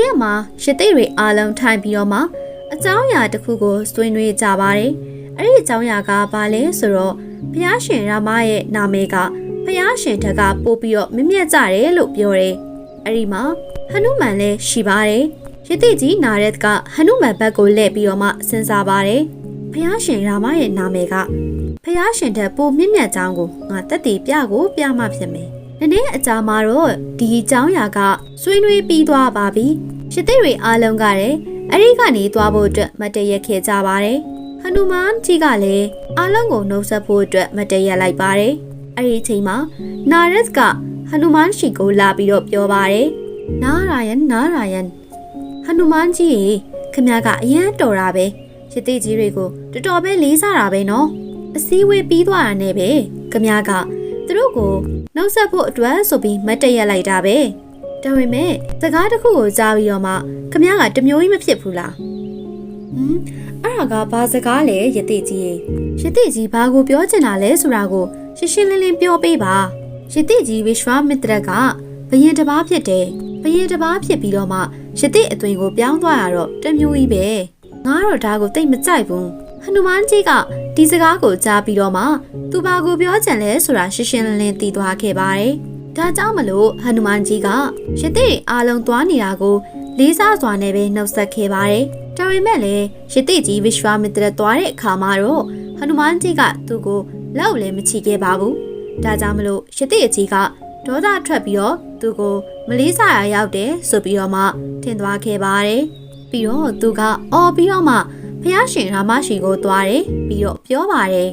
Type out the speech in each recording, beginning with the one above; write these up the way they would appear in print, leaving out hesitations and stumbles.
ရက်မှာရသေးတွေအားလုံးထိုင်ပြီးတော့မှအကြောင်းအရာတစ်ခုကိုဆွေးနွေးကြပါတယ်အဲ့ဒီအကြောင်းအရာကဘာလဲဆိုတော့ဘုရားရှင်ရာမရဲ့နာမည်ကဘုရားရှင်ထက်ကပို့ပြီးတော့မြင့်မြတ်ကြတယ်လို့ပြောတယ်အဲ့ဒီမှာဟနုမန်လည်းရှိပါတယ်ရသေးကြီးနာရက်ကဟနုမန်ဘက်ကိုလှည့်ပြီးတော့မှစဉ်းစားပါတယ်ဘုရားရှင်ရာမရဲ့နာမည်ကဘုရားရှင်ထက်ပိုမြင့်မြတ်ကြောင်းကိုငါတက်တည်ပြကိုပြမှဖြစ်မယ်နည်းနည်းအကြာမှာတော့ဒီအကြောင်းအရာကဆွေးနွေးပြီးသွားပါပြီရသေးတွေအားလုံးကလည်းအဲ့ဒီကနေသွားဖို့အတွက်မတည့်ရက်ခဲ့ကြပါတယ်ဟနုမန်ကြီးကလည်းအားလုံးကိုနှုတ်ဆက်ဖို့အတွက်မတည့်ရက်လိုက်ပါတယ်အဲ့ဒီအချိန်မှာနာရက်ကဟနုမန်ရှိကိုလာပြီးတော့ပြောပါတယ်နာရာယန်ဟနုမန်ကြီးရေခင်ဗျားကအရန်တော်တာပဲရသေးကြီးတွေကိုတော်တော်ပဲလေးစားတာပဲနော်အစည်းအဝေးပြီးသွားတာနဲ့ပဲခင်ဗျားကသူတို့ကိုနှုတ်ဆက်ဖို့အတွက်ဆိုပြီးမတည့်ရက်လိုက်တာပဲဒါပေမဲ့စကားတစ်ခုကိုကြားပြီးတော့မှခင်ဗျားကတမျိုးကြီးမဖြစ်ဘူးလားအဲ့ဒါကဘာစကားလဲရသေးကြီးရသေးကြီးဘာကိုပြောချင်တာလဲဆိုတာကိုရှင်းရှင်းလင်းလင်းပြောပေးပါရသေးကြီးဝိಶ್ವမitraကဘယင်တစ်ပါးဖြစ်တယ်ဘယင်တစ်ပါးဖြစ်ပြီးတော့မှရသေးအသွင်ကိုပြောင်းသွားရတော့တမျိုးကြီးပဲငါတော့ဒါကိုတိတ်မကြိုက်ဘူးဟနုမန်ကြီးကဒီစကားကိုကြားပြီးတော့မှသူဘာကိုပြောချင်လဲဆိုတာရှင်းရှင်းလင်းလင်းသိသွားခဲ့ပါတယ်ဒါကြောင့်မလို့ဟနုမန်ကြီးကရသေးအားလုံးသွားနေတာကိုလေးစားစွာနဲ့ပဲနှုတ်ဆက်ခဲ့ပါတယ်ဒါပေမဲ့လည်းရသေးကြီးဝိಶ್ವမitraသွားတဲ့အခါမှာတော့ဟနုမန်ကြီးကသူ့ကိုလောက်လည်းမချီခဲ့ပါဘူးဒါကြောင့်မလို့ရသေးကြီးကဒေါသထွက်ပြီးတော့သူ့ကိုမလေးစားရရောက်တယ်ဆိုပြီးတော့မှထင်သွားခဲ့ပါတယ်ပြီးတော့သူကအော်ပြီးတော့မှဘုရားရှင်ရာမရှိကိုသွားတယ်ပြီးတော့ပြောပါတယ်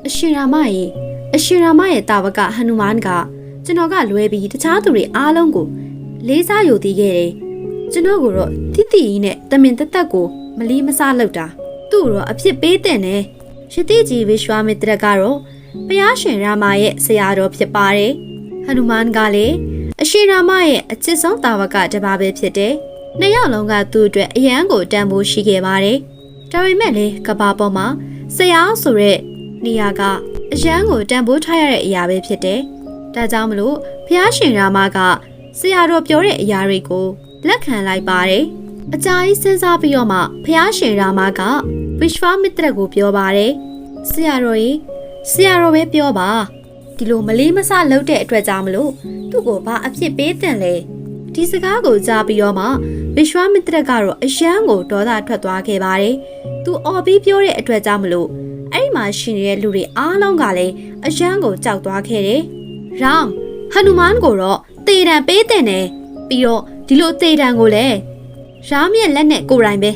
အရှင်ရာမရဲ့တာဝကဟနုမန်ကကျွန်တော်ကလွဲပြီးတခြားသူတွေအားလုံးကိုလေးစားယူတည်ခဲ့တယ်ကျွန်တော်ကိုတော့တိတိကြီးနဲ့တမင်တက်တက်ကိုမလီမစားလောက်တာသူ့တော့အဖြစ်ပေးတဲ့နဲ့ရသေးကြီးဝိಶ್ವမitraကတော့ဘုရားရှင်ရာမရဲ့ဆရာတော်ဖြစ်ပါတယ်ဟနုမန်ကလည်းအရှင်ရာမရဲ့အချစ်ဆုံးတာဝကတစ်ပါးပဲဖြစ်တယ်နှစ်ယောက်လုံးကသူ့အတွက်အယံကိုတန်ဖိုးရှိခဲ့ပါတယ်ဒါပေမဲ့လည်းကဘာပေါ်မှာဆရာဆိုတဲ့နေရာကအယံကိုတန်ဖိုးထားရတဲ့အရာပဲဖြစ်တယ်ဒါကြောင့်မလို့ဘုရားရှင်ရာမကဆရာတော်ပြောတဲ့အရာတွေကိုလက်ခံလိုက်ပါတယ်အကြာကြီးစဉ်းစားပြီးတော့မှဘုရားရှင်ရာမကဝိಶ್ವမitraကိုပြောပါတယ်ဆရာတော်ပဲပြောပါဒီလိုမလေးမဆလုပ်တဲ့အတွက်ကြောင့်မလို့သူ့ကိုဘာအဖြစ်ပေးတင်လဲဒီစကားကိုကြားပြီးတော့မှဝိಶ್ವမitraကတော့အယံကိုဒေါသထွက်သွားခဲ့ပါတယ်သူအော်ပြီးပြောတဲ့အတွက်ကြောင့်မလို့အဲ့ဒီမှာရှင်နေတဲ့လူတွေအားလုံးကလည်းအယံကိုကြောက်သွားခဲ့တယ်ဟနုမန်ကိုတော့တေတံပေးတင်တယ်ပြီးတော့ဒီလိုတေတံကိုလည်းရာမရဲ့လက်နဲ့ကိုယ်တိုင်ပဲ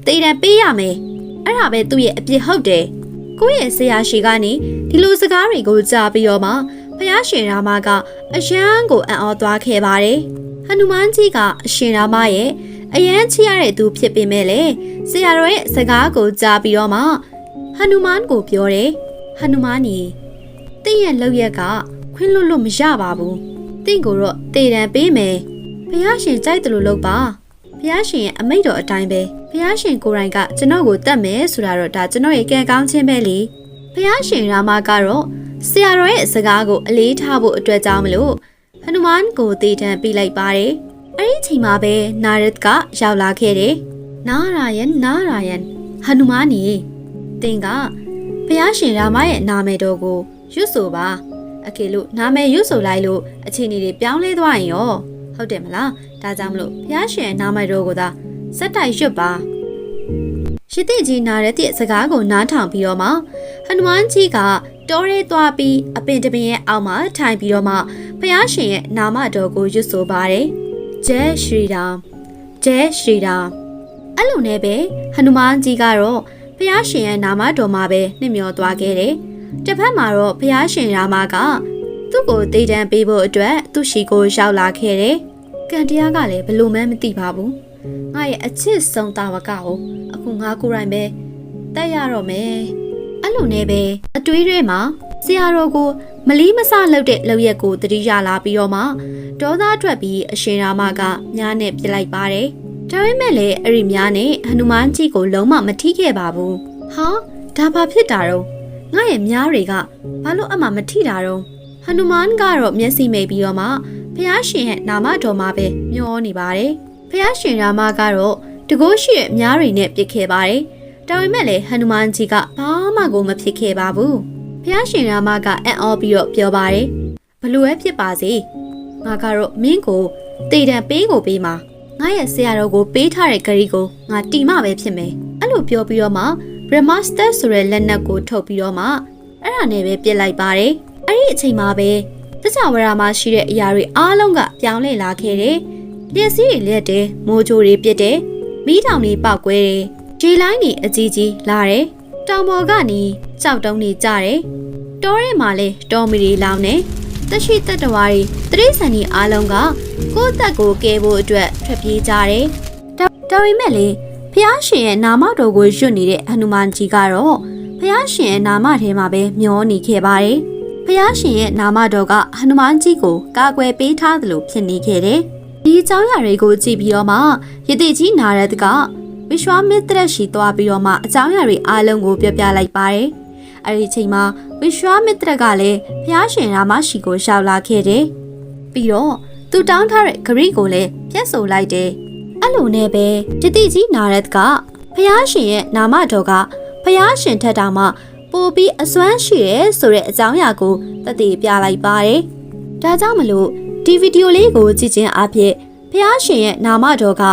တေတံပေးရမယ်အဲ့ဒါပဲသူ့ရဲ့အပြစ်ဟုတ်တယ်ကိုယ့်ရဲ့ဆရာရှိကနေဒီလိုစကားတွေကိုကြားပြီးတော့မှဘုရားရှင်ရာမကအယံကိုအံ့ဩသွားခဲ့ပါတယ်ဟနုမန်ကြီးကအရှင်ရာမရဲ့အယံချရတဲ့သူဖြစ်ပေမဲ့လေဆရာတော်ရဲ့စကားကိုကြားပြီးတော့မှဟနုမန်ကိုပြောတယ်ဟနုမန်ကြီးတင့်ရဲ့လောက်ရက်ကခွင့်လွတ်လို့မရပါဘူးတင့်ကိုတော့တေတံပေးမယ်ဘုရားရှင်ကြိုက်တယ်လို့လုပ်ပါဘုရားရှင်ရဲ့အမိန့်တော်အတိုင်းပဲဘုရားရှင်ကိုယ်တိုင်ကကျွန်တော်ကိုတတ်မယ်ဆိုတာတော့ဒါကျွန်တော်ရဲ့ကံကောင်းခြင်းပဲလေဘုရားရှင်ရာမကတော့ဆရာတော်ရဲ့စကားကိုအလေးထားဖို့အတွက်ကြောင့်မလို့ဟနုမန်ကိုတေတံပေးလိုက်ပါတယ်အဲ့ဒီချိန်မှာပဲနာရက်ကရောက်လာခဲ့တယ်နာရာယန်ဟနုမန်ကြီးတင်ကဘုရားရှင်ရာမရဲ့နာမည်တော်ကိုရွတ်ဆိုပါအကေလို့နာမည်ရွတ်ဆိုလိုက်လို့အချိန်တွေပြောင်းလဲသွားရင်ရောဟုတ်တယ်မလားဒါကြောင့်မလို့ဘုရားရှင်နာမည်တော်ကိုသာစက်တိုက်ရွတ်ပါရသေးကြီးနာရတဲ့စကားကိုနားထောင်ပြီးတော့မှဟနုမန်ကြီးကတောရဲသွားပြီးအပင်တပင်ရဲ့အောက်မှာထိုင်ပြီးတော့မှဘုရားရှင်ရဲ့နာမတော်ကိုရွတ်ဆိုပါတယ်ဂျဲရှရီရာအဲ့လိုနဲ့ပဲဟနုမန်ကြီးကတော့ဘုရားရှင်ရဲ့နာမတော်မှာပဲနှိမ့်မျောသွားခဲ့တယ်တစ်ဖက်မှာတော့ဘုရားရှင်ရာမကသူ့ကိုတေတံပေးဖို့အတွက်သူ့ရှိကိုရောက်လာခဲ့တယ်ကံတရားကလည်းဘလို့မှမသိပါဘူးငါရဲ့အချစ်ဆုံးတာဝကကိုအခုငါကိုယ်တိုင်ပဲတက်ရတော့မယ်အဲ့လိုနဲ့ပဲအတွေးတွေမှာဆရာတော်ကိုမလီမဆလုပ်တဲ့လောက်ရက်ကိုတတိယလာပြီးတော့မှဒေါသထွက်ပြီးအရှင်ရာမကမြားနဲ့ပြစ်လိုက်ပါတယ်ဒါပေမဲ့လည်းအဲ့ဒီမြားနဲ့ဟနုမန်ကြီးကိုလုံးဝမထိခဲ့ပါဘူးဟာဒါဘာဖြစ်တာတော့ငါရဲ့မြားတွေကဘာလို့အမှမထိတာတော့ဟနုမန်ကတော့မျက်စိမိတ်ပြီးတော့မှ ဖျားရှင်ရဲ့နာမတော်မှာပဲမျောနေပါတယ်။ဖျားရှင်ရာမကတော့တကိုးရှိရဲ့အများတွေနဲ့ပြစ်ခဲ့ပါတယ်။ဒါပေမဲ့လည်းဟနုမန်ကြီးကဘာမှကိုမဖြစ်ခဲ့ပါဘူး။ဖျားရှင်ရာမကအံ့ဩပြီးတော့ပြောပါတယ်။ဘလို့ပဲဖြစ်ပါစေ။ငါကတော့မင်းကိုတေတံပေးကိုပေးမှာငါရဲ့ဆရာတော်ကိုပေးထားတဲ့ဂရီကိုငါတီမပဲဖြစ်မယ်။အဲ့လိုပြောပြီးတော့မှ Brahmaster ဆိုတဲ့လက်နက်ကိုထုတ်ပြီးတော့မှအဲ့ဒါနဲ့ပဲပြစ်လိုက်ပါတယ်။အဲ့ဒီအချိန်မှာပဲတခြားဝရမှာရှိတဲ့အရာတွေအားလုံးကပြောင်းလဲလာခဲ့တယ်။လျှက်စီးတွေလက်တယ်၊မိုးကြိုးတွေပြစ်တယ်။မီးတောင်တွေပေါက်ကွဲတယ်။ခြေလိုင်းတွေအကြီးကြီးလာတယ်။တောင်ပေါ်ကနေကြောက်တုံးတွေကျတယ်။တောထဲမှာလည်းတောမီတွေလောင်နေ။တရှိတတဝါတွေတရိษံတွေအားလုံးကကိုယ့်တက်ကိုကဲဖို့အတွက်ထွက်ပြေးကြတယ်။ဒါပေမဲ့လေဖျားရှင်ရဲ့နာမတော်ကိုရွတ်နေတဲ့ဟနုမန်ကြီးကတော့ဖျားရှင်ရဲ့နာမထဲမှာပဲမျောနေခဲ့ပါတယ်။ဖျားရှင်ရဲ့နာမတော်ကဟနုမန်ကြီးကိုကာကွယ်ပေးထားသလိုဖြစ်နေခဲ့တယ်။ဒီအကြောင်းအရာတွေကိုကြည့်ပြီးတော့မှယတိကြီးနာရတ်ကဝိရွှာမစ်တရရှိသွားပြီးတော့မှအကြောင်းအရာတွေအားလုံးကိုပြောပြလိုက်ပါတယ်။အဲဒီအချိန်မှာဝိရွှာမစ်တရကလည်းဖျားရှင်ရာမရှိကိုရှောက်လာခဲ့တယ်။ပြီးတော့သူတောင်းထားတဲ့ဂရိကိုလည်းပြတ်ဆိုလိုက်တယ်။အဲ့လိုနဲ့ပဲယတိကြီးနာရတ်ကဖျားရှင်ရဲ့နာမတော်ကဖျားရှင်ထက်တောင်မှပိုပြီးအစွမ်းရှိရဲဆိုတဲ့အကြောင်းအရာကိုသက်သေပြလိုက်ပါတယ်။ဒါကြောင့်မလို့ဒီဗီဒီယိုလေးကိုကြည့်ခြင်းအပြင်ဖျားရှင်ရဲ့နာမတော်က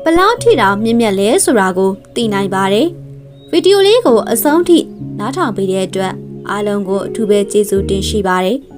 ဘလောက်ထိတောင်မြင့်မြတ်လဲဆိုတာကိုသိနိုင်ပါတယ်။ဗီဒီယိုလေးကိုအဆုံးထိနားထောင်ပေးတဲ့အတွက်အားလုံးကိုအထူးပဲကျေးဇူးတင်ရှိပါတယ်။